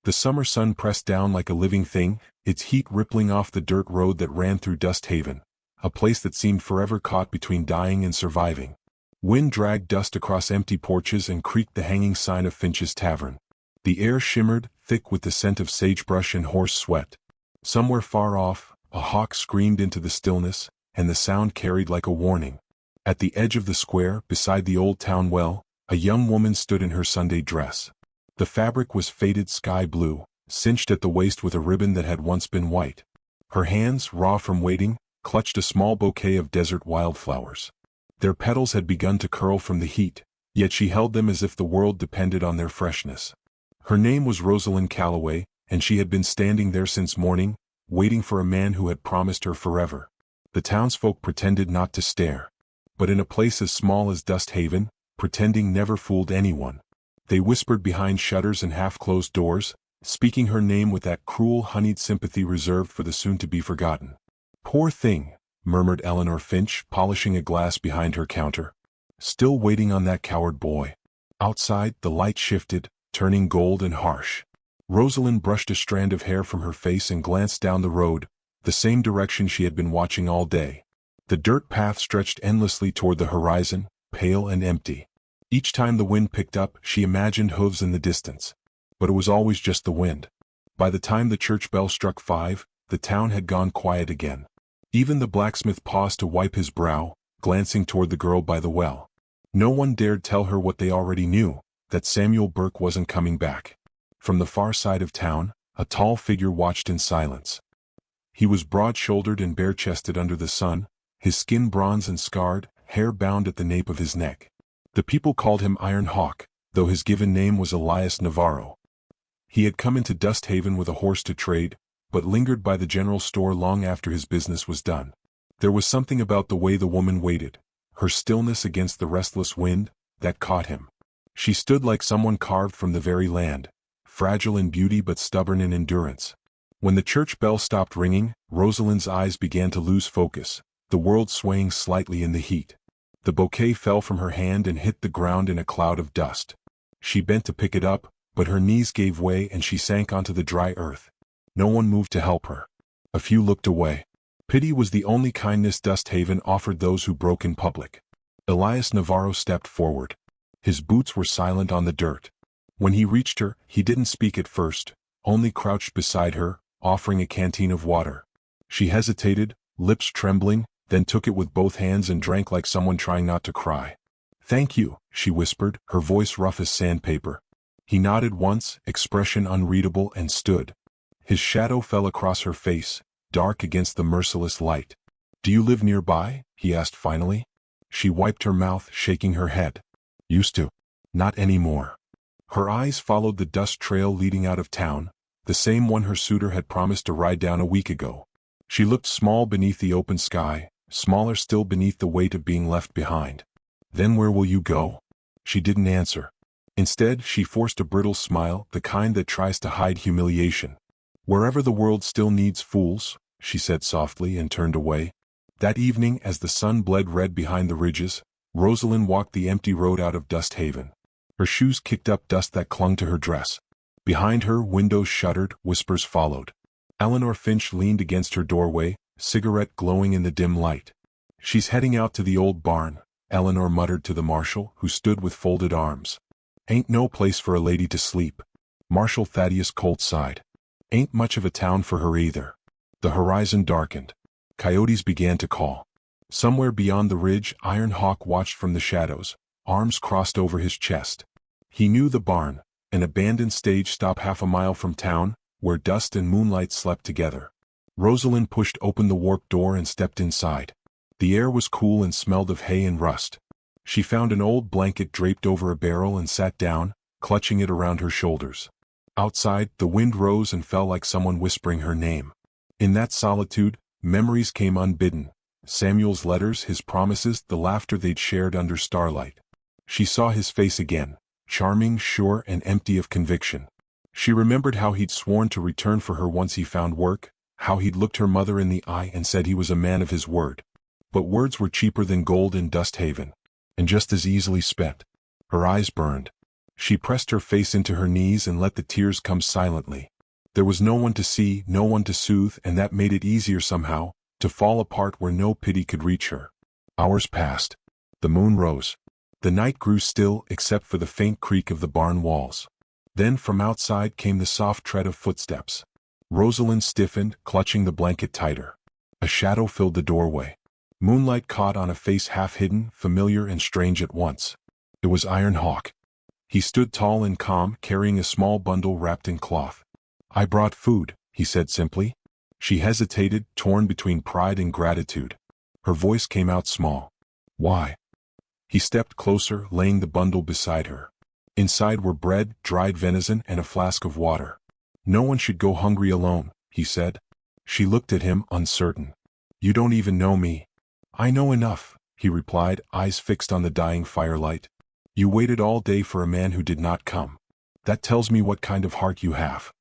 The summer sun pressed down like a living thing, its heat rippling off the dirt road that ran through Dust Haven, a place that seemed forever caught between dying and surviving. Wind dragged dust across empty porches and creaked the hanging sign of Finch's Tavern. The air shimmered, thick with the scent of sagebrush and horse sweat. Somewhere far off, a hawk screamed into the stillness, and the sound carried like a warning. At the edge of the square, beside the old town well, a young woman stood in her Sunday dress. The fabric was faded sky blue, cinched at the waist with a ribbon that had once been white. Her hands, raw from waiting, clutched a small bouquet of desert wildflowers. Their petals had begun to curl from the heat, yet she held them as if the world depended on their freshness. Her name was Rosalind Calloway, and she had been standing there since morning, waiting for a man who had promised her forever. The townsfolk pretended not to stare. But in a place as small as Dust Haven, pretending never fooled anyone. They whispered behind shutters and half-closed doors, speaking her name with that cruel honeyed sympathy reserved for the soon-to-be-forgotten. "Poor thing," murmured Eleanor Finch, polishing a glass behind her counter. "Still waiting on that coward boy." Outside, the light shifted, turning gold and harsh. Rosalind brushed a strand of hair from her face and glanced down the road, the same direction she had been watching all day. The dirt path stretched endlessly toward the horizon, pale and empty. Each time the wind picked up, she imagined hooves in the distance. But it was always just the wind. By the time the church bell struck 5, the town had gone quiet again. Even the blacksmith paused to wipe his brow, glancing toward the girl by the well. No one dared tell her what they already knew, that Samuel Burke wasn't coming back. From the far side of town, a tall figure watched in silence. He was broad-shouldered and bare-chested under the sun, his skin bronze and scarred, hair bound at the nape of his neck. The people called him Iron Hawk, though his given name was Elias Navarro. He had come into Dust Haven with a horse to trade, but lingered by the general store long after his business was done. There was something about the way the woman waited, her stillness against the restless wind, that caught him. She stood like someone carved from the very land, fragile in beauty but stubborn in endurance. When the church bell stopped ringing, Rosalind's eyes began to lose focus, the world swaying slightly in the heat. The bouquet fell from her hand and hit the ground in a cloud of dust. She bent to pick it up, but her knees gave way and she sank onto the dry earth. No one moved to help her. A few looked away. Pity was the only kindness Dust Haven offered those who broke in public. Elias Navarro stepped forward. His boots were silent on the dirt. When he reached her, he didn't speak at first, only crouched beside her, offering a canteen of water. She hesitated, lips trembling, then took it with both hands and drank like someone trying not to cry. "Thank you," she whispered, her voice rough as sandpaper. He nodded once, expression unreadable, and stood. His shadow fell across her face, dark against the merciless light. "Do you live nearby?" he asked finally. She wiped her mouth, shaking her head. "Used to. Not anymore." Her eyes followed the dust trail leading out of town, the same one her suitor had promised to ride down a week ago. She looked small beneath the open sky, smaller still beneath the weight of being left behind. "Then where will you go?" She didn't answer. Instead, she forced a brittle smile, the kind that tries to hide humiliation. "Wherever the world still needs fools," she said softly and turned away. That evening, as the sun bled red behind the ridges, Rosalind walked the empty road out of Dust Haven. Her shoes kicked up dust that clung to her dress. Behind her, windows shuttered, whispers followed. Eleanor Finch leaned against her doorway, cigarette glowing in the dim light. "She's heading out to the old barn," Eleanor muttered to the marshal, who stood with folded arms. "Ain't no place for a lady to sleep." Marshal Thaddeus Colt sighed. "Ain't much of a town for her either." The horizon darkened. Coyotes began to call. Somewhere beyond the ridge, Iron Hawk watched from the shadows, arms crossed over his chest. He knew the barn, an abandoned stage stop half a mile from town, where dust and moonlight slept together. Rosalind pushed open the warped door and stepped inside. The air was cool and smelled of hay and rust. She found an old blanket draped over a barrel and sat down, clutching it around her shoulders. Outside, the wind rose and fell like someone whispering her name. In that solitude, memories came unbidden. Samuel's letters, his promises, the laughter they'd shared under starlight. She saw his face again, charming, sure, and empty of conviction. She remembered how he'd sworn to return for her once he found work, how he'd looked her mother in the eye and said he was a man of his word. But words were cheaper than gold in Dust Haven, and just as easily spent. Her eyes burned. She pressed her face into her knees and let the tears come silently. There was no one to see, no one to soothe, and that made it easier somehow, to fall apart where no pity could reach her. Hours passed. The moon rose. The night grew still except for the faint creak of the barn walls. Then from outside came the soft tread of footsteps. Rosalind stiffened, clutching the blanket tighter. A shadow filled the doorway. Moonlight caught on a face half hidden, familiar and strange at once. It was Iron Hawk. He stood tall and calm, carrying a small bundle wrapped in cloth. "I brought food," he said simply. She hesitated, torn between pride and gratitude. Her voice came out small. "Why?" He stepped closer, laying the bundle beside her. Inside were bread, dried venison, and a flask of water. "No one should go hungry alone," he said. She looked at him, uncertain. "You don't even know me." "I know enough," he replied, eyes fixed on the dying firelight. "You waited all day for a man who did not come. That tells me what kind of heart you have."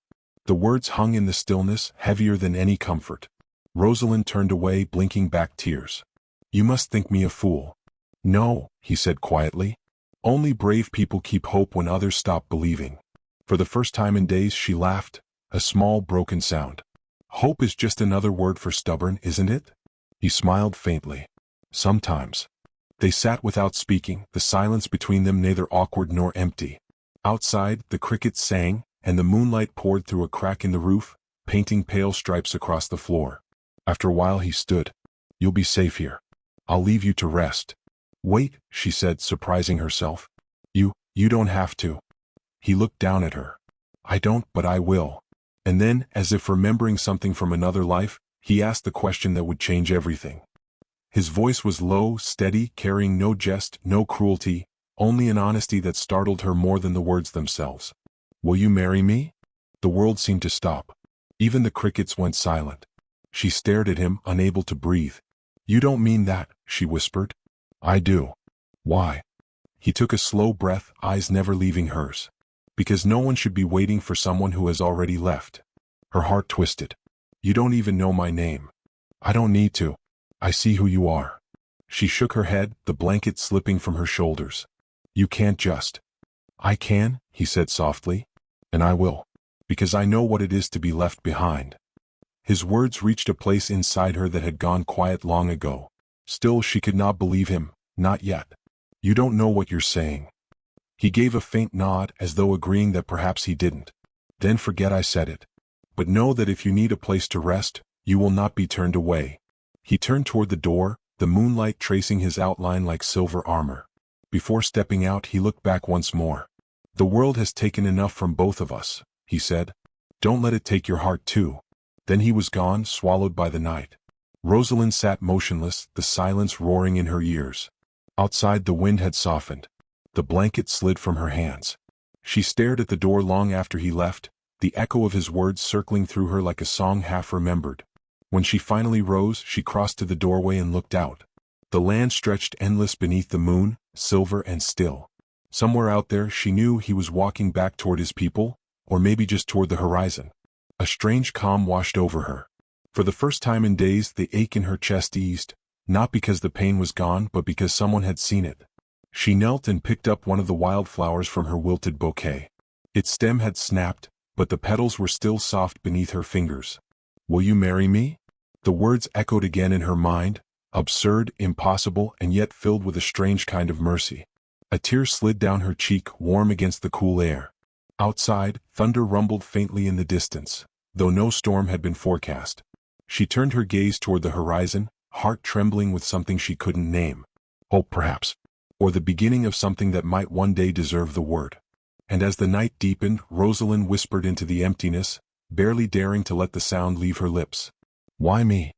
The words hung in the stillness, heavier than any comfort. Rosalind turned away, blinking back tears. "You must think me a fool." "No," he said quietly. "Only brave people keep hope when others stop believing." For the first time in days she laughed, a small broken sound. "Hope is just another word for stubborn, isn't it?" He smiled faintly. "Sometimes." They sat without speaking, the silence between them neither awkward nor empty. Outside, the crickets sang, and the moonlight poured through a crack in the roof, painting pale stripes across the floor. After a while he stood. "You'll be safe here. I'll leave you to rest." "Wait," she said, surprising herself. You don't have to." He looked down at her. "I don't, but I will." And then, as if remembering something from another life, he asked the question that would change everything. His voice was low, steady, carrying no jest, no cruelty, only an honesty that startled her more than the words themselves. "Will you marry me?" The world seemed to stop. Even the crickets went silent. She stared at him, unable to breathe. "You don't mean that," she whispered. "I do." "Why?" He took a slow breath, eyes never leaving hers. "Because no one should be waiting for someone who has already left." Her heart twisted. "You don't even know my name." "I don't need to. I see who you are." She shook her head, the blanket slipping from her shoulders. "You can't just." "I can," he said softly. "And I will. Because I know what it is to be left behind." His words reached a place inside her that had gone quiet long ago. Still she could not believe him, not yet. "You don't know what you're saying." He gave a faint nod, as though agreeing that perhaps he didn't. "Then forget I said it. But know that if you need a place to rest, you will not be turned away." He turned toward the door, the moonlight tracing his outline like silver armor. Before stepping out he looked back once more. "The world has taken enough from both of us," he said. "Don't let it take your heart too." Then he was gone, swallowed by the night. Rosalind sat motionless, the silence roaring in her ears. Outside the wind had softened. The blanket slid from her hands. She stared at the door long after he left, the echo of his words circling through her like a song half remembered. When she finally rose, she crossed to the doorway and looked out. The land stretched endless beneath the moon, silver and still. Somewhere out there she knew he was walking back toward his people, or maybe just toward the horizon. A strange calm washed over her. For the first time in days the ache in her chest eased, not because the pain was gone but because someone had seen it. She knelt and picked up one of the wildflowers from her wilted bouquet. Its stem had snapped, but the petals were still soft beneath her fingers. "Will you marry me?" The words echoed again in her mind, absurd, impossible, and yet filled with a strange kind of mercy. A tear slid down her cheek, warm against the cool air. Outside, thunder rumbled faintly in the distance, though no storm had been forecast. She turned her gaze toward the horizon, heart trembling with something she couldn't name. Hope, perhaps. Or the beginning of something that might one day deserve the word. And as the night deepened, Rosalind whispered into the emptiness, barely daring to let the sound leave her lips. "Why me?"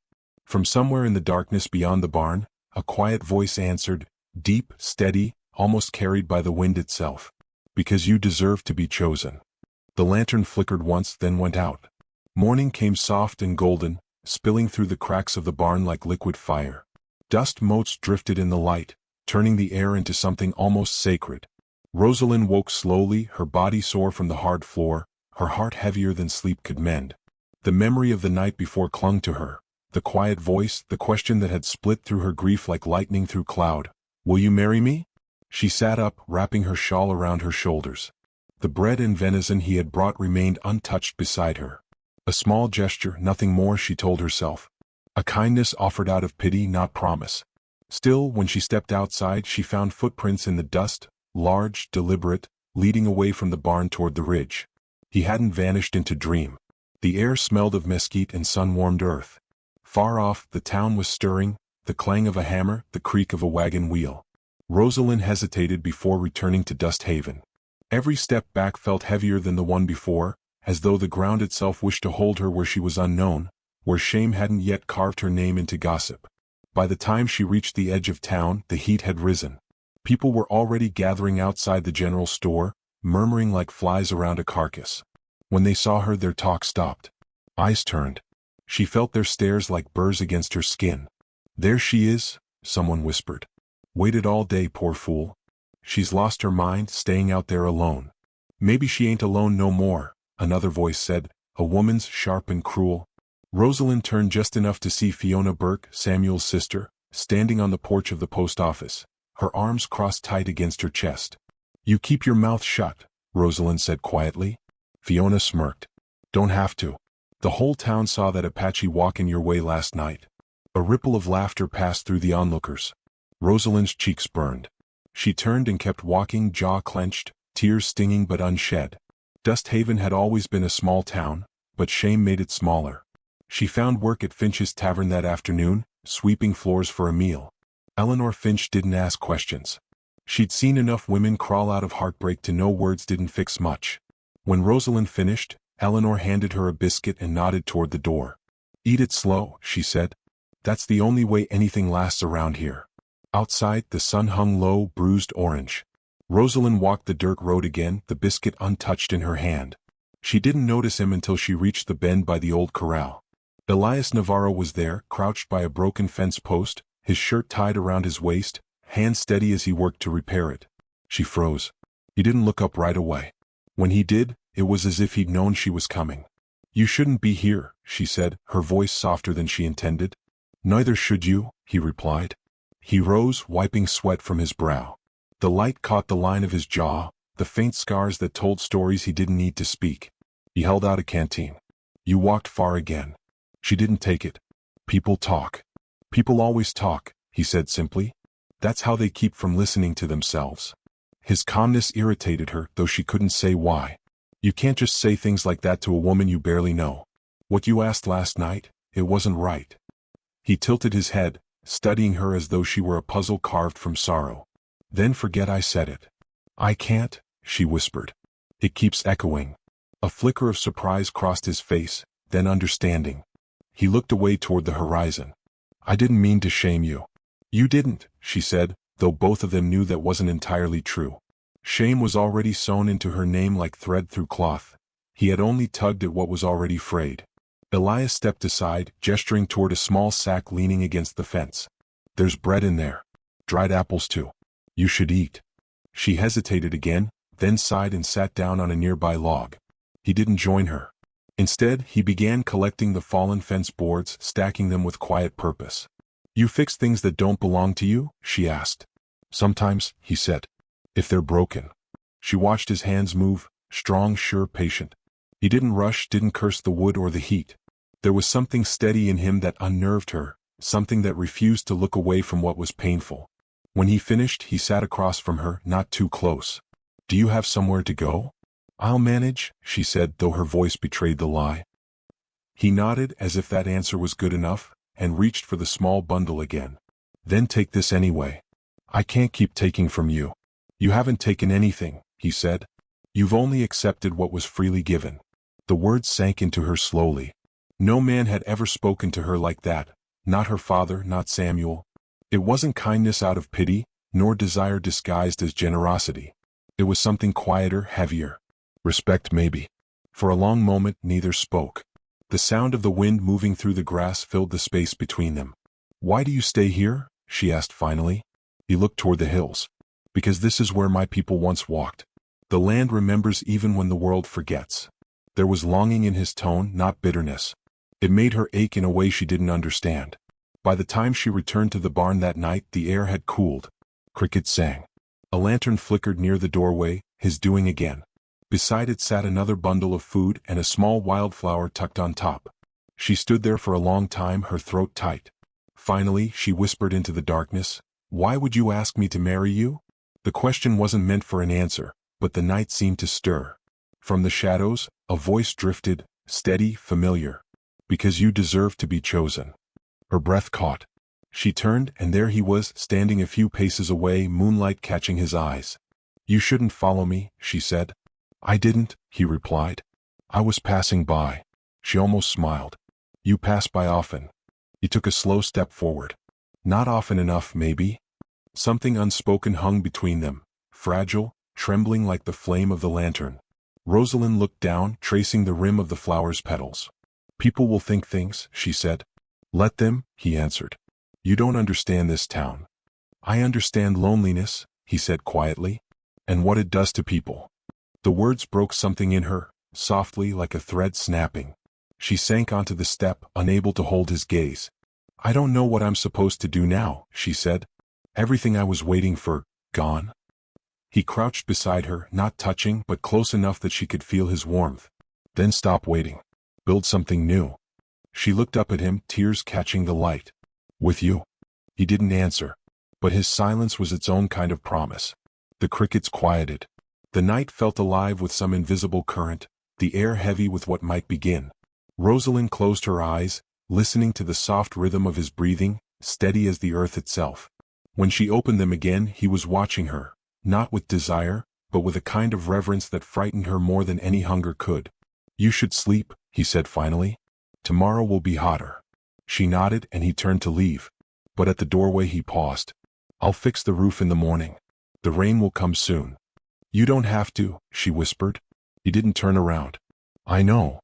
From somewhere in the darkness beyond the barn, a quiet voice answered, deep, steady, almost carried by the wind itself. "Because you deserve to be chosen." The lantern flickered once, then went out. Morning came soft and golden, spilling through the cracks of the barn like liquid fire. Dust motes drifted in the light, turning the air into something almost sacred. Rosalind woke slowly, her body sore from the hard floor, her heart heavier than sleep could mend. The memory of the night before clung to her, the quiet voice, the question that had split through her grief like lightning through cloud. "Will you marry me?" She sat up, wrapping her shawl around her shoulders. The bread and venison he had brought remained untouched beside her. A small gesture, nothing more, she told herself. A kindness offered out of pity, not promise. Still, when she stepped outside, she found footprints in the dust, large, deliberate, leading away from the barn toward the ridge. He hadn't vanished into dream. The air smelled of mesquite and sun-warmed earth. Far off, the town was stirring, the clang of a hammer, the creak of a wagon wheel. Rosalind hesitated before returning to Dust Haven. Every step back felt heavier than the one before, as though the ground itself wished to hold her where she was unknown, where shame hadn't yet carved her name into gossip. By the time she reached the edge of town, the heat had risen. People were already gathering outside the general store, murmuring like flies around a carcass. When they saw her, their talk stopped. Eyes turned. She felt their stares like burrs against her skin. "There she is," someone whispered. "Waited all day, poor fool. She's lost her mind, staying out there alone." "Maybe she ain't alone no more," another voice said, a woman's, sharp and cruel. Rosalind turned just enough to see Fiona Burke, Samuel's sister, standing on the porch of the post office, her arms crossed tight against her chest. "You keep your mouth shut," Rosalind said quietly. Fiona smirked. "Don't have to. The whole town saw that Apache walking your way last night." A ripple of laughter passed through the onlookers. Rosalind's cheeks burned. She turned and kept walking, jaw clenched, tears stinging but unshed. Dust Haven had always been a small town, but shame made it smaller. She found work at Finch's Tavern that afternoon, sweeping floors for a meal. Eleanor Finch didn't ask questions. She'd seen enough women crawl out of heartbreak to know words didn't fix much. When Rosalind finished, Eleanor handed her a biscuit and nodded toward the door. "Eat it slow," she said. "That's the only way anything lasts around here." Outside, the sun hung low, bruised orange. Rosalind walked the dirt road again, the biscuit untouched in her hand. She didn't notice him until she reached the bend by the old corral. Elias Navarro was there, crouched by a broken fence post, his shirt tied around his waist, hands steady as he worked to repair it. She froze. He didn't look up right away. When he did, it was as if he'd known she was coming. "You shouldn't be here," she said, her voice softer than she intended. "Neither should you," he replied. He rose, wiping sweat from his brow. The light caught the line of his jaw, the faint scars that told stories he didn't need to speak. He held out a canteen. "You walked far again." She didn't take it. "People talk. People always talk," he said simply. "That's how they keep from listening to themselves." His calmness irritated her, though she couldn't say why. "You can't just say things like that to a woman you barely know. What you asked last night, it wasn't right." He tilted his head, studying her as though she were a puzzle carved from sorrow. "Then forget I said it." "I can't," she whispered. "It keeps echoing." A flicker of surprise crossed his face, then understanding. He looked away toward the horizon. "I didn't mean to shame you." "You didn't," she said, though both of them knew that wasn't entirely true. Shame was already sewn into her name like thread through cloth. He had only tugged at what was already frayed. Elias stepped aside, gesturing toward a small sack leaning against the fence. "There's bread in there. Dried apples too. You should eat." She hesitated again, then sighed and sat down on a nearby log. He didn't join her. Instead, he began collecting the fallen fence boards, stacking them with quiet purpose. "You fix things that don't belong to you?" she asked. "Sometimes," he said. "If they're broken." She watched his hands move, strong, sure, patient. He didn't rush, didn't curse the wood or the heat. There was something steady in him that unnerved her, something that refused to look away from what was painful. When he finished, he sat across from her, not too close. "Do you have somewhere to go?" "I'll manage," she said, though her voice betrayed the lie. He nodded as if that answer was good enough, and reached for the small bundle again. "Then take this anyway. I can't keep taking from you." "You haven't taken anything," he said. "You've only accepted what was freely given." The words sank into her slowly. No man had ever spoken to her like that, not her father, not Samuel. It wasn't kindness out of pity, nor desire disguised as generosity. It was something quieter, heavier. Respect, maybe. For a long moment, neither spoke. The sound of the wind moving through the grass filled the space between them. "Why do you stay here?" she asked finally. He looked toward the hills. "Because this is where my people once walked. The land remembers even when the world forgets." There was longing in his tone, not bitterness. It made her ache in a way she didn't understand. By the time she returned to the barn that night, the air had cooled. Crickets sang. A lantern flickered near the doorway, his doing again. Beside it sat another bundle of food and a small wildflower tucked on top. She stood there for a long time, her throat tight. Finally, she whispered into the darkness, "Why would you ask me to marry you?" The question wasn't meant for an answer, but the night seemed to stir. From the shadows, a voice drifted, steady, familiar. "Because you deserve to be chosen." Her breath caught. She turned, and there he was, standing a few paces away, moonlight catching his eyes. "You shouldn't follow me," she said. "I didn't," he replied. "I was passing by." She almost smiled. "You pass by often." He took a slow step forward. "Not often enough, maybe." Something unspoken hung between them, fragile, trembling like the flame of the lantern. Rosalind looked down, tracing the rim of the flower's petals. "People will think things," she said. "Let them," he answered. "You don't understand this town." "I understand loneliness," he said quietly, "and what it does to people." The words broke something in her, softly like a thread snapping. She sank onto the step, unable to hold his gaze. "I don't know what I'm supposed to do now," she said. "Everything I was waiting for, gone." He crouched beside her, not touching but close enough that she could feel his warmth. "Then stop waiting. Build something new." She looked up at him, tears catching the light. "With you?" He didn't answer, but his silence was its own kind of promise. The crickets quieted. The night felt alive with some invisible current, the air heavy with what might begin. Rosalind closed her eyes, listening to the soft rhythm of his breathing, steady as the earth itself. When she opened them again, he was watching her, not with desire, but with a kind of reverence that frightened her more than any hunger could. "You should sleep," he said finally. "Tomorrow will be hotter." She nodded, and he turned to leave. But at the doorway he paused. "I'll fix the roof in the morning. The rain will come soon." "You don't have to," she whispered. He didn't turn around. "I know."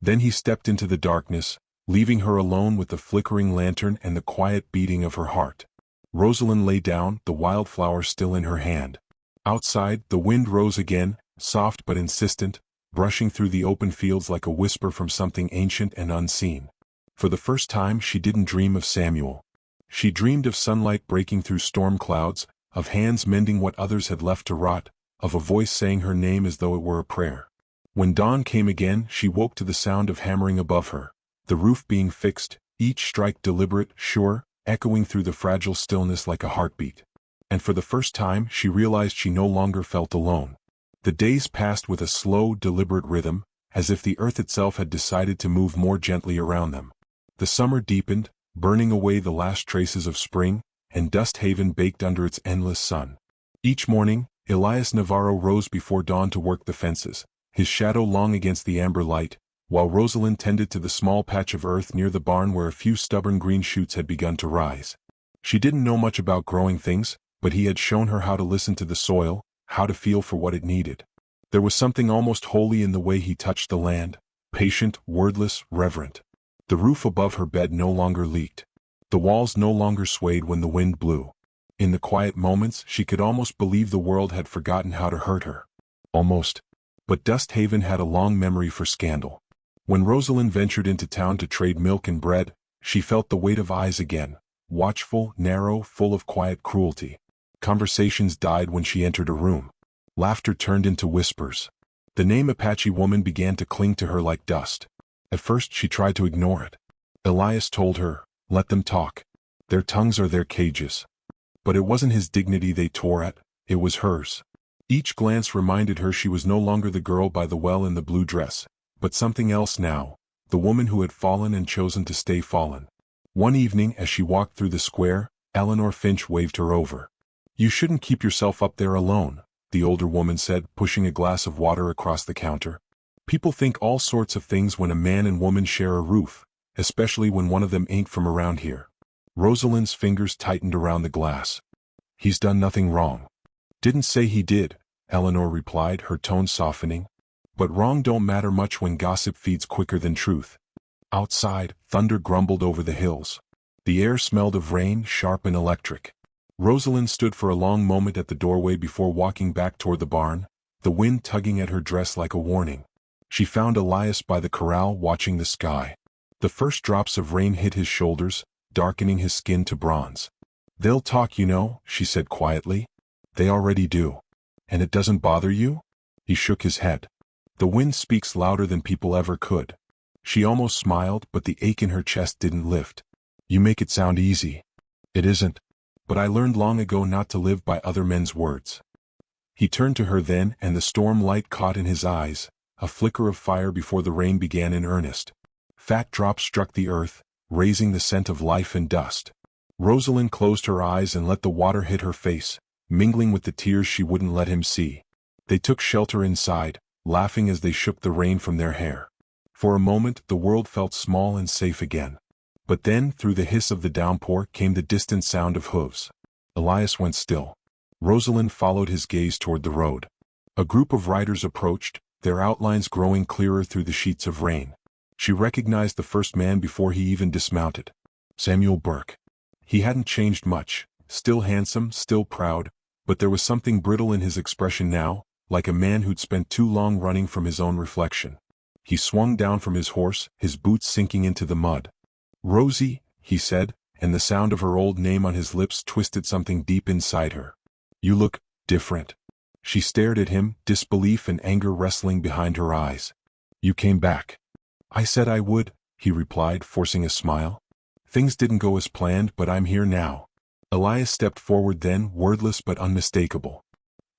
Then he stepped into the darkness, leaving her alone with the flickering lantern and the quiet beating of her heart. Rosalind lay down, the wildflower still in her hand. Outside, the wind rose again, soft but insistent, brushing through the open fields like a whisper from something ancient and unseen. For the first time she didn't dream of Samuel. She dreamed of sunlight breaking through storm clouds, of hands mending what others had left to rot, of a voice saying her name as though it were a prayer. When dawn came again, she woke to the sound of hammering above her, the roof being fixed, each strike deliberate, sure, echoing through the fragile stillness like a heartbeat. And for the first time she realized she no longer felt alone. The days passed with a slow, deliberate rhythm, as if the earth itself had decided to move more gently around them. The summer deepened, burning away the last traces of spring, and Dust Haven baked under its endless sun. Each morning, Elias Navarro rose before dawn to work the fences, his shadow long against the amber light, while Rosalind tended to the small patch of earth near the barn where a few stubborn green shoots had begun to rise. She didn't know much about growing things, but he had shown her how to listen to the soil, how to feel for what it needed. There was something almost holy in the way he touched the land, patient, wordless, reverent. The roof above her bed no longer leaked. The walls no longer swayed when the wind blew. In the quiet moments, she could almost believe the world had forgotten how to hurt her. Almost. But Dust Haven had a long memory for scandal. When Rosalind ventured into town to trade milk and bread, she felt the weight of eyes again, watchful, narrow, full of quiet cruelty. Conversations died when she entered a room. Laughter turned into whispers. The name Apache woman began to cling to her like dust. At first she tried to ignore it. Elias told her, "Let them talk. Their tongues are their cages." But it wasn't his dignity they tore at, it was hers. Each glance reminded her she was no longer the girl by the well in the blue dress, but something else now, the woman who had fallen and chosen to stay fallen. One evening as she walked through the square, Eleanor Finch waved her over. "You shouldn't keep yourself up there alone," the older woman said, pushing a glass of water across the counter. "People think all sorts of things when a man and woman share a roof, especially when one of them ain't from around here." Rosalind's fingers tightened around the glass. "He's done nothing wrong." "Didn't say he did," Eleanor replied, her tone softening. "But wrong don't matter much when gossip feeds quicker than truth." Outside, thunder grumbled over the hills. The air smelled of rain, sharp and electric. Rosalind stood for a long moment at the doorway before walking back toward the barn, the wind tugging at her dress like a warning. She found Elias by the corral watching the sky. The first drops of rain hit his shoulders, darkening his skin to bronze. "They'll talk, you know," she said quietly. They already do. And it doesn't bother you? He shook his head. The wind speaks louder than people ever could. She almost smiled, but the ache in her chest didn't lift. You make it sound easy. It isn't. But I learned long ago not to live by other men's words. He turned to her then, and the storm light caught in his eyes, a flicker of fire before the rain began in earnest. Fat drops struck the earth, raising the scent of life and dust. Rosalind closed her eyes and let the water hit her face, mingling with the tears she wouldn't let him see. They took shelter inside, laughing as they shook the rain from their hair. For a moment the world felt small and safe again. But then, through the hiss of the downpour came the distant sound of hooves. Elias went still. Rosalind followed his gaze toward the road. A group of riders approached, their outlines growing clearer through the sheets of rain. She recognized the first man before he even dismounted. Samuel Burke. He hadn't changed much, still handsome, still proud, but there was something brittle in his expression now, like a man who'd spent too long running from his own reflection. He swung down from his horse, his boots sinking into the mud. "Rosie," he said, and the sound of her old name on his lips twisted something deep inside her. "You look different." She stared at him, disbelief and anger wrestling behind her eyes. "You came back." "I said I would," he replied, forcing a smile. "Things didn't go as planned, but I'm here now." Elias stepped forward then, wordless but unmistakable.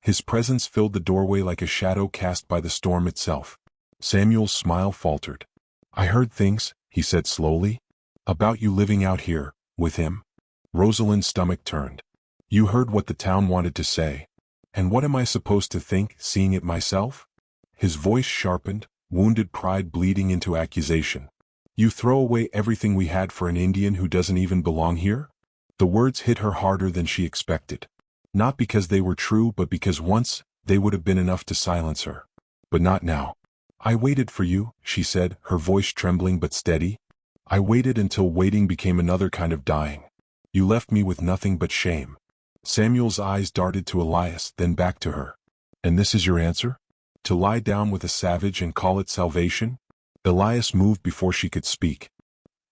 His presence filled the doorway like a shadow cast by the storm itself. Samuel's smile faltered. "I heard things," he said slowly. "About you living out here, with him." Rosalind's stomach turned. "You heard what the town wanted to say. And what am I supposed to think, seeing it myself?" His voice sharpened, wounded pride bleeding into accusation. "You throw away everything we had for an Indian who doesn't even belong here?" The words hit her harder than she expected. Not because they were true, but because once, they would have been enough to silence her. But not now. "I waited for you," she said, her voice trembling but steady. "I waited until waiting became another kind of dying. You left me with nothing but shame." Samuel's eyes darted to Elias, then back to her. "And this is your answer? To lie down with a savage and call it salvation?" Elias moved before she could speak.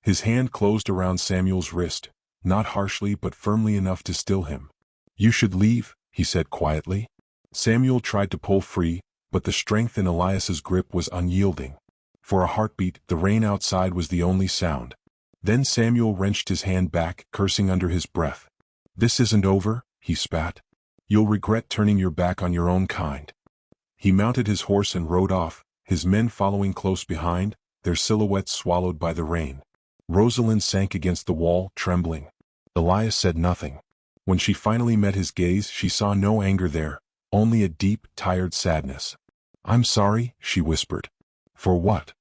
His hand closed around Samuel's wrist, not harshly but firmly enough to still him. "You should leave," he said quietly. Samuel tried to pull free, but the strength in Elias's grip was unyielding. For a heartbeat, the rain outside was the only sound. Then Samuel wrenched his hand back, cursing under his breath. "This isn't over," he spat. "You'll regret turning your back on your own kind." He mounted his horse and rode off, his men following close behind, their silhouettes swallowed by the rain. Rosalind sank against the wall, trembling. Elias said nothing. When she finally met his gaze, she saw no anger there, only a deep, tired sadness. "I'm sorry," she whispered. "For what?"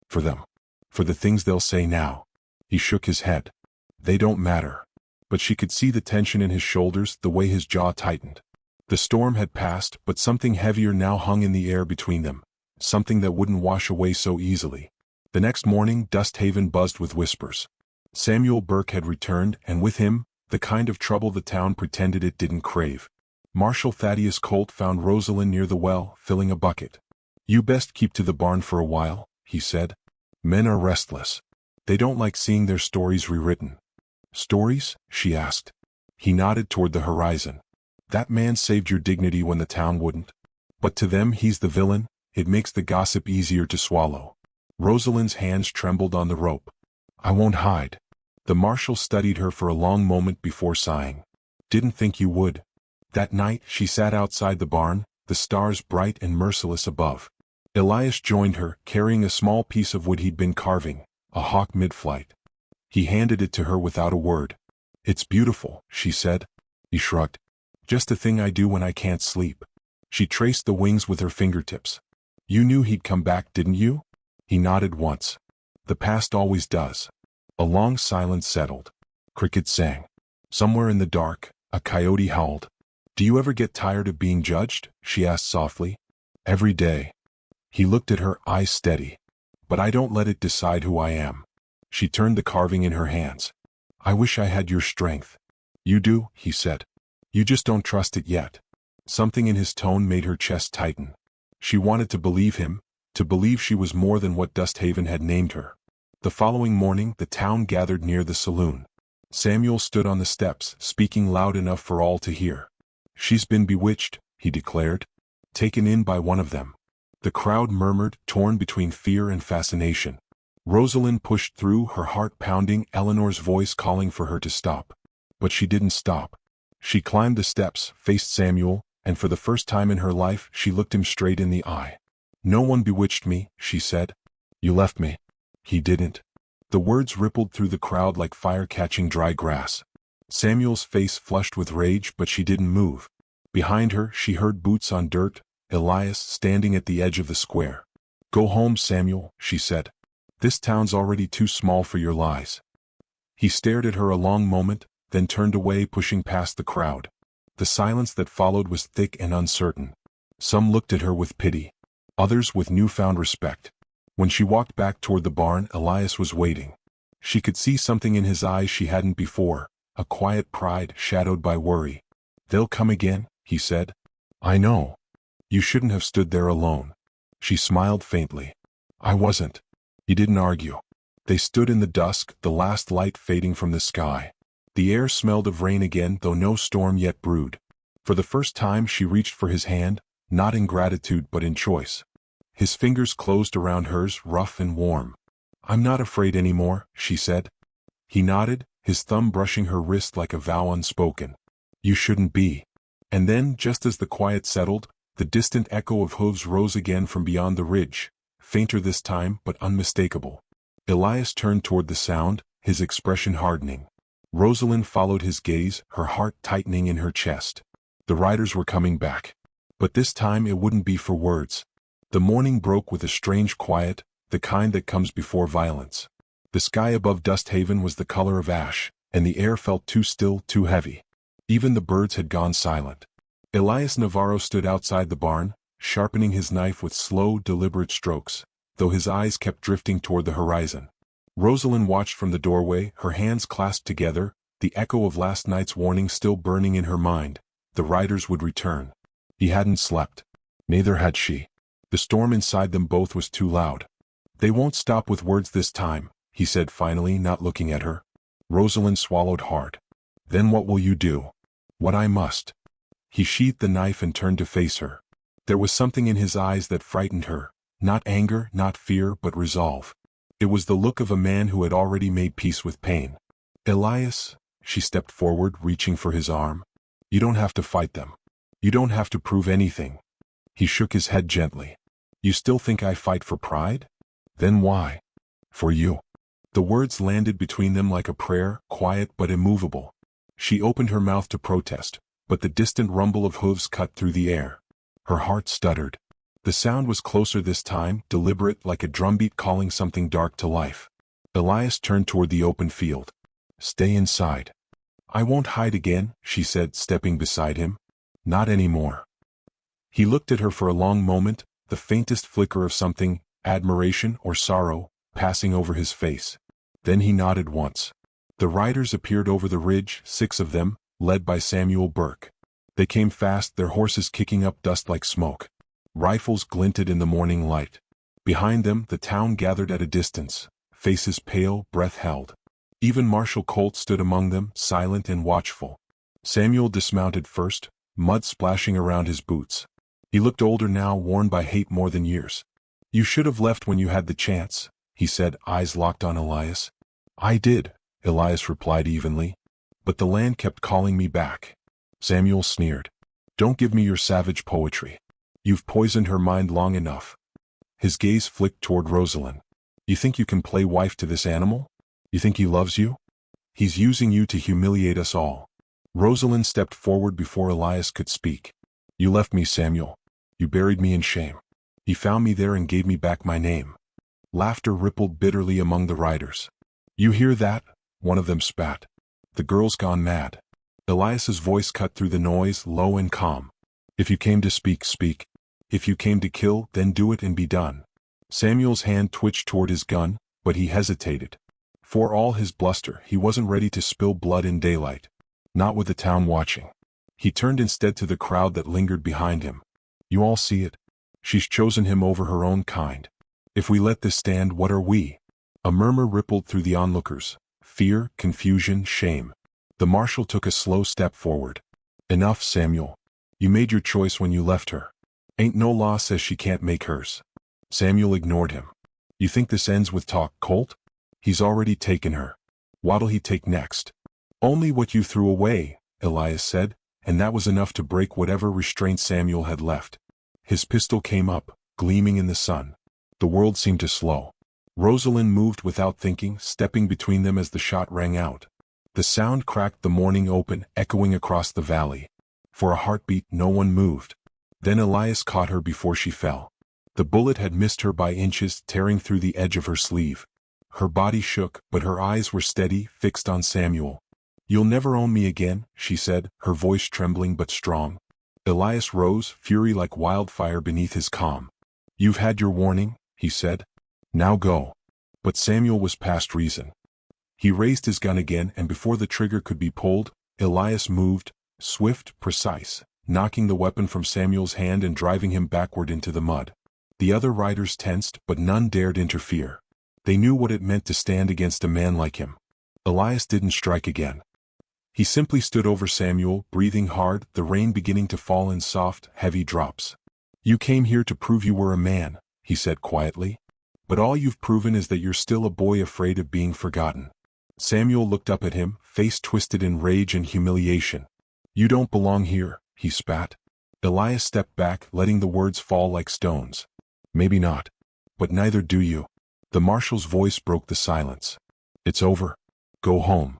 "For them. For the things they'll say now." He shook his head. "They don't matter." But she could see the tension in his shoulders, the way his jaw tightened. The storm had passed, but something heavier now hung in the air between them, something that wouldn't wash away so easily. The next morning, Dust Haven buzzed with whispers. Samuel Burke had returned, and with him, the kind of trouble the town pretended it didn't crave. Marshal Thaddeus Colt found Rosalind near the well, filling a bucket. "You best keep to the barn for a while," he said. "Men are restless. They don't like seeing their stories rewritten." "Stories?" she asked. He nodded toward the horizon. "That man saved your dignity when the town wouldn't. But to them he's the villain, it makes the gossip easier to swallow." Rosalind's hands trembled on the rope. "I won't hide." The marshal studied her for a long moment before sighing. "Didn't think you would." That night, she sat outside the barn, the stars bright and merciless above. Elias joined her, carrying a small piece of wood he'd been carving, a hawk mid-flight. He handed it to her without a word. "It's beautiful," she said. He shrugged. "Just a thing I do when I can't sleep." She traced the wings with her fingertips. "You knew he'd come back, didn't you?" He nodded once. "The past always does." A long silence settled. Crickets sang. Somewhere in the dark, a coyote howled. "Do you ever get tired of being judged?" she asked softly. "Every day." He looked at her, eyes steady. "But I don't let it decide who I am." She turned the carving in her hands. "I wish I had your strength." "You do," he said. "You just don't trust it yet." Something in his tone made her chest tighten. She wanted to believe him, to believe she was more than what Dust Haven had named her. The following morning, the town gathered near the saloon. Samuel stood on the steps, speaking loud enough for all to hear. She's been bewitched, he declared. Taken in by one of them. The crowd murmured, torn between fear and fascination. Rosalind pushed through, her heart pounding, Eleanor's voice calling for her to stop. But she didn't stop. She climbed the steps, faced Samuel, and for the first time in her life she looked him straight in the eye. "No one bewitched me," she said. "You left me." He didn't. The words rippled through the crowd like fire catching dry grass. Samuel's face flushed with rage, but she didn't move. Behind her, she heard boots on dirt, Elias standing at the edge of the square. "Go home, Samuel," she said. "This town's already too small for your lies." He stared at her a long moment, then turned away, pushing past the crowd. The silence that followed was thick and uncertain. Some looked at her with pity. Others with newfound respect. When she walked back toward the barn, Elias was waiting. She could see something in his eyes she hadn't before, a quiet pride shadowed by worry. "They'll come again," he said. "I know. You shouldn't have stood there alone." She smiled faintly. "I wasn't." He didn't argue. They stood in the dusk, the last light fading from the sky. The air smelled of rain again, though no storm yet brewed. For the first time she reached for his hand, not in gratitude but in choice. His fingers closed around hers, rough and warm. "I'm not afraid anymore," she said. He nodded, his thumb brushing her wrist like a vow unspoken. "You shouldn't be." And then, just as the quiet settled, the distant echo of hooves rose again from beyond the ridge, fainter this time but unmistakable. Elias turned toward the sound, his expression hardening. Rosalind followed his gaze, her heart tightening in her chest. The riders were coming back. But this time it wouldn't be for words. The morning broke with a strange quiet, the kind that comes before violence. The sky above Dust Haven was the color of ash, and the air felt too still, too heavy. Even the birds had gone silent. Elias Navarro stood outside the barn, sharpening his knife with slow, deliberate strokes, though his eyes kept drifting toward the horizon. Rosalind watched from the doorway, her hands clasped together, the echo of last night's warning still burning in her mind. The riders would return. He hadn't slept. Neither had she. The storm inside them both was too loud. "They won't stop with words this time," he said finally, not looking at her. Rosalind swallowed hard. "Then what will you do?" "What I must." He sheathed the knife and turned to face her. There was something in his eyes that frightened her, not anger, not fear, but resolve. It was the look of a man who had already made peace with pain. "Elias," she stepped forward, reaching for his arm. "You don't have to fight them. You don't have to prove anything." He shook his head gently. "You still think I fight for pride? Then why?" "For you." The words landed between them like a prayer, quiet but immovable. She opened her mouth to protest, but the distant rumble of hooves cut through the air. Her heart stuttered. The sound was closer this time, deliberate, like a drumbeat calling something dark to life. Elias turned toward the open field. "Stay inside." "I won't hide again," she said, stepping beside him. "Not anymore." He looked at her for a long moment, the faintest flicker of something, admiration or sorrow, passing over his face. Then he nodded once. The riders appeared over the ridge, 6 of them, led by Samuel Burke. They came fast, their horses kicking up dust like smoke. Rifles glinted in the morning light. Behind them, the town gathered at a distance, faces pale, breath held. Even Marshal Colt stood among them, silent and watchful. Samuel dismounted first, mud splashing around his boots. He looked older now, worn by hate more than years. "You should have left when you had the chance," he said, eyes locked on Elias. "I did," Elias replied evenly. "But the land kept calling me back." Samuel sneered. "Don't give me your savage poetry. You've poisoned her mind long enough." His gaze flicked toward Rosalind. "You think you can play wife to this animal? You think he loves you? He's using you to humiliate us all." Rosalind stepped forward before Elias could speak. "You left me, Samuel. You buried me in shame. He found me there and gave me back my name." Laughter rippled bitterly among the riders. "You hear that?" one of them spat. "The girl's gone mad." Elias's voice cut through the noise, low and calm. "If you came to speak, speak. If you came to kill, then do it and be done." Samuel's hand twitched toward his gun, but he hesitated. For all his bluster, he wasn't ready to spill blood in daylight. Not with the town watching. He turned instead to the crowd that lingered behind him. "You all see it? She's chosen him over her own kind. If we let this stand, what are we?" A murmur rippled through the onlookers. Fear, confusion, shame. The marshal took a slow step forward. "Enough, Samuel," You made your choice when you left her. Ain't no law says she can't make hers. Samuel ignored him. You think this ends with talk, Colt? He's already taken her. What'll he take next? Only what you threw away, Elias said, and that was enough to break whatever restraint Samuel had left. His pistol came up, gleaming in the sun. The world seemed to slow. Rosalind moved without thinking, stepping between them as the shot rang out. The sound cracked the morning open, echoing across the valley. For a heartbeat, no one moved. Then Elias caught her before she fell. The bullet had missed her by inches, tearing through the edge of her sleeve. Her body shook, but her eyes were steady, fixed on Samuel. You'll never own me again, she said, her voice trembling but strong. Elias rose, fury like wildfire beneath his calm. You've had your warning, he said. Now go. But Samuel was past reason. He raised his gun again, and before the trigger could be pulled, Elias moved, swift, precise, knocking the weapon from Samuel's hand and driving him backward into the mud. The other riders tensed, but none dared interfere. They knew what it meant to stand against a man like him. Elias didn't strike again. He simply stood over Samuel, breathing hard, the rain beginning to fall in soft, heavy drops. You came here to prove you were a man, he said quietly. But all you've proven is that you're still a boy afraid of being forgotten. Samuel looked up at him, face twisted in rage and humiliation. You don't belong here, he spat. Elias stepped back, letting the words fall like stones. Maybe not. But neither do you. The marshal's voice broke the silence. It's over. Go home.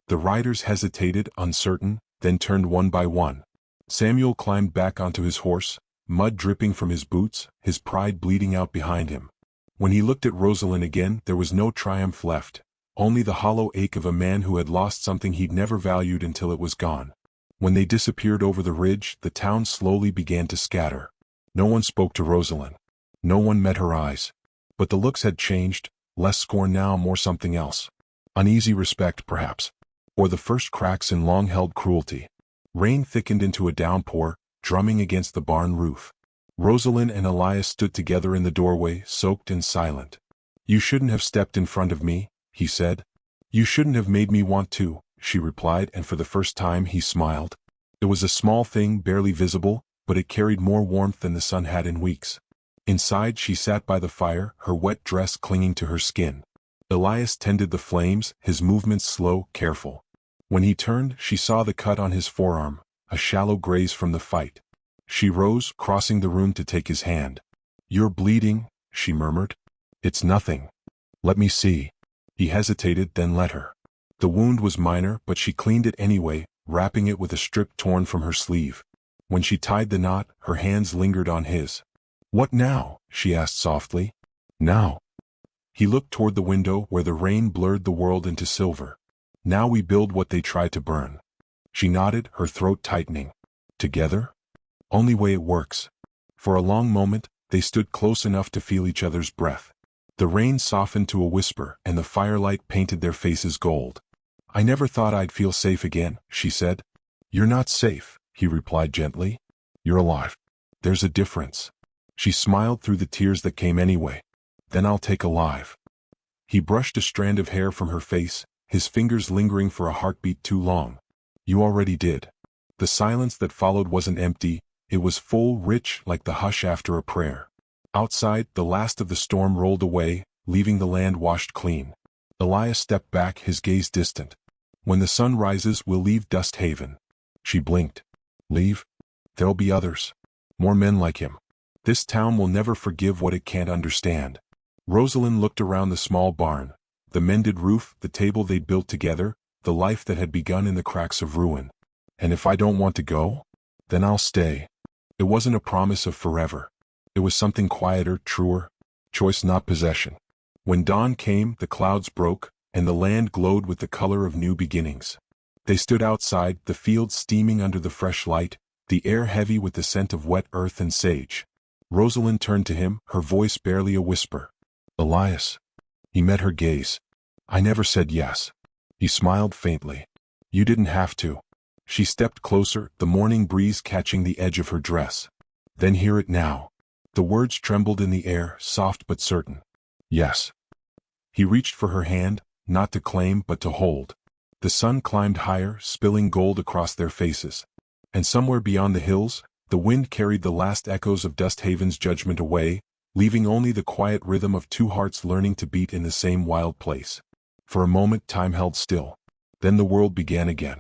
The riders hesitated, uncertain, then turned one by one. Samuel climbed back onto his horse, mud dripping from his boots, his pride bleeding out behind him. When he looked at Rosalind again, there was no triumph left, only the hollow ache of a man who had lost something he'd never valued until it was gone. When they disappeared over the ridge, the town slowly began to scatter. No one spoke to Rosalind. No one met her eyes. But the looks had changed, less scorn now, more something else. Uneasy respect, perhaps. Or the first cracks in long-held cruelty. Rain thickened into a downpour, drumming against the barn roof. Rosalind and Elias stood together in the doorway, soaked and silent. You shouldn't have stepped in front of me, he said. You shouldn't have made me want to, she replied, and for the first time he smiled. It was a small thing, barely visible, but it carried more warmth than the sun had in weeks. Inside she sat by the fire, her wet dress clinging to her skin. Elias tended the flames, his movements slow, careful. When he turned, she saw the cut on his forearm, a shallow graze from the fight. She rose, crossing the room to take his hand. You're bleeding, she murmured. It's nothing. Let me see. He hesitated, then let her. The wound was minor, but she cleaned it anyway, wrapping it with a strip torn from her sleeve. When she tied the knot, her hands lingered on his. What now? She asked softly. Now. He looked toward the window where the rain blurred the world into silver. Now we build what they tried to burn. She nodded, her throat tightening. Together? Only way it works. For a long moment, they stood close enough to feel each other's breath. The rain softened to a whisper, and the firelight painted their faces gold. I never thought I'd feel safe again, she said. You're not safe, he replied gently. You're alive. There's a difference. She smiled through the tears that came anyway. Then I'll take alive. He brushed a strand of hair from her face, his fingers lingering for a heartbeat too long. You already did. The silence that followed wasn't empty, it was full, rich, like the hush after a prayer. Outside, the last of the storm rolled away, leaving the land washed clean. Elias stepped back, his gaze distant. When the sun rises, we'll leave Dust Haven. She blinked. Leave? There'll be others. More men like him. This town will never forgive what it can't understand. Rosalind looked around the small barn. The mended roof, the table they'd built together, the life that had begun in the cracks of ruin. And if I don't want to go? Then I'll stay. It wasn't a promise of forever. It was something quieter, truer. Choice, not possession. When dawn came, the clouds broke, and the land glowed with the color of new beginnings. They stood outside, the fields steaming under the fresh light, the air heavy with the scent of wet earth and sage. Rosalind turned to him, her voice barely a whisper. Elias. He met her gaze. I never said yes. He smiled faintly. You didn't have to. She stepped closer, the morning breeze catching the edge of her dress. Then hear it now. The words trembled in the air, soft but certain. Yes. He reached for her hand, not to claim but to hold. The sun climbed higher, spilling gold across their faces. And somewhere beyond the hills, the wind carried the last echoes of Dust Haven's judgment away, leaving only the quiet rhythm of two hearts learning to beat in the same wild place. For a moment time held still. Then the world began again.